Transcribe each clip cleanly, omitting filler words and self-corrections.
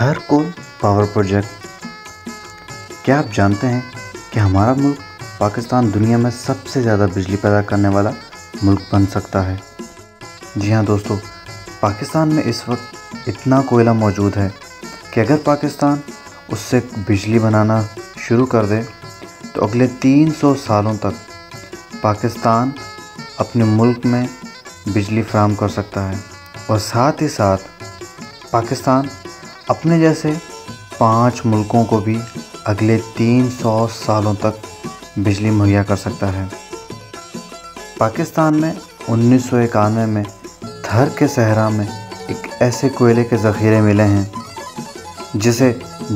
تھر coal power project. کیا آپ جانتے ہیں کہ ہمارا ملک پاکستان دنیا میں سب سے زیادہ بجلی پیدا کرنے والا ملک بن سکتا ہے؟ جی ہاں دوستو، پاکستان میں اس وقت اتنا کوئلہ موجود ہے کہ اگر پاکستان اس سے بجلی بنانا شروع کر دے تو اگلے 300 سالوں تک پاکستان اپنے ملک میں بجلی فراہم کر سکتا ہے، اور ساتھ ہی ساتھ پاکستان اپنے جیسے 5 ملکوں کو بھی اگلے 300 سالوں تک بجلی مہیا کر سکتا ہے۔ پاکستان میں 1991 میں تھر کے صحرا میں ایک ایسے کوئلے کے ذخیرے ملے ہیں جسے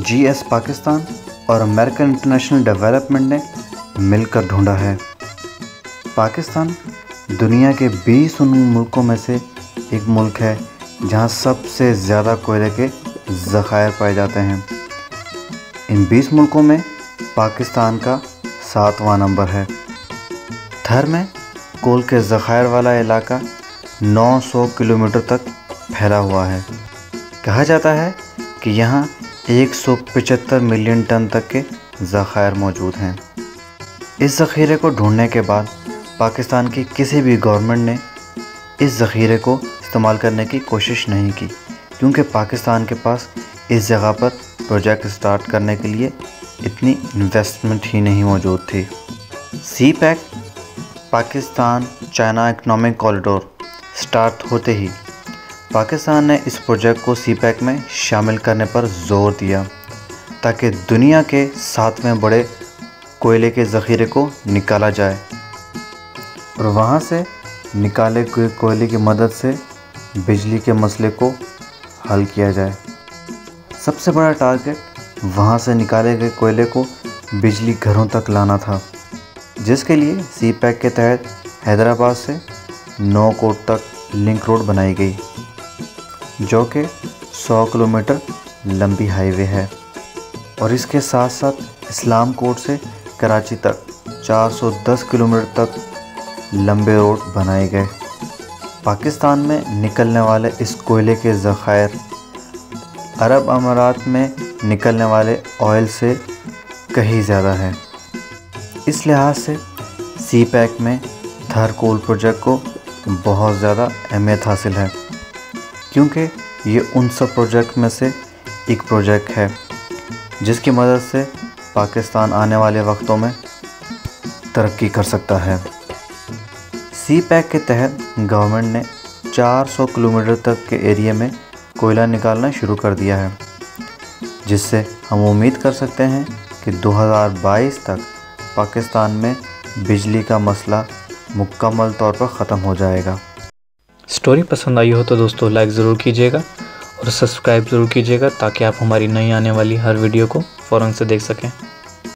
GS پاکستان اور امریکن انٹرنیشنل ڈیولپمنٹ نے مل کر ڈھونڈا ہے۔ پاکستان دنیا کے 20 ملکوں میں سے ایک ملک ہے جہاں سب سے زیادہ کوئلے کے ذخائر پائے جاتے ہیں۔ ان 20 ملکوں میں پاکستان کا 7واں نمبر ہے۔ تھر میں کول کے ذخائر والا علاقہ 900 کلومیٹر تک پھیلا ہوا ہے۔ کہا جاتا ہے کہ یہاں 175 ملین ٹن تک کے ذخائر موجود ہیں۔ اس ذخیرے کو ڈھونڈنے کے بعد پاکستان کی کسی بھی گورنمنٹ نے اس ذخیرے کو استعمال کرنے کی کوشش نہیں کی، کیونکہ پاکستان کے پاس اس جگہ پر پروجیکٹ سٹارٹ کرنے کے لیے اتنی انویسٹمنٹ ہی نہیں موجود تھی۔ CPEC Pakistan China economic corridor start ہوتے ہی پاکستان نے اس پروجیکٹ کو سی پیک میں شامل کرنے پر زور دیا تاکہ دنیا کے 7ویں بڑے کوئلے کے ذخیرے کو نکالا جائے، اور وہاں سے نکالے ہوئے کوئلے کی مدد سے بجلی کے مسئلے کو حل کیا جائے۔ سب سے بڑا ٹارگٹ وہاں سے نکالے گئے کوئلے کو بجلی گھروں تک لانا تھا، جس کے لیے سی پیک کے تحت حیدرآباد سے نوکوٹ تک لنک روڈ بنائی گئی، جو کہ 100 کلومیٹر لمبی ہائی وے ہے، اور اس کے ساتھ ساتھ اسلام کوٹ سے کراچی تک 410 کلومیٹر تک لمبے روڈ بنائے گئے۔ پاکستان میں نکلنے والے اس کوئلے کے ذخائر عرب امارات میں نکلنے والے آئل سے کہیں زیادہ ہے۔ اس لحاظ سے سی پیک میں تھر کول پروجیکٹ کو بہت زیادہ اہمیت حاصل ہے، کیونکہ یہ ان سب پروجیکٹ میں سے ایک پروجیکٹ ہے جس کی مدد سے پاکستان آنے والے وقتوں میں ترقی کر سکتا ہے۔ سی پیک کے تحت گورنمنٹ نے 400 کلومیٹر تک کے ایریے میں کوئلہ نکالنا شروع کر دیا ہے، جس سے ہم امید کر سکتے ہیں کہ 2022 تک پاکستان میں بجلی کا مسئلہ مکمل طور پر ختم ہو جائے گا۔ سٹوری پسند آئی ہو تو دوستو لائک ضرور کیجیے گا اور سبسکرائب ضرور کیجیے گا، تاکہ آپ ہماری نئی آنے والی ہر ویڈیو کو فوراً سے دیکھ سکیں۔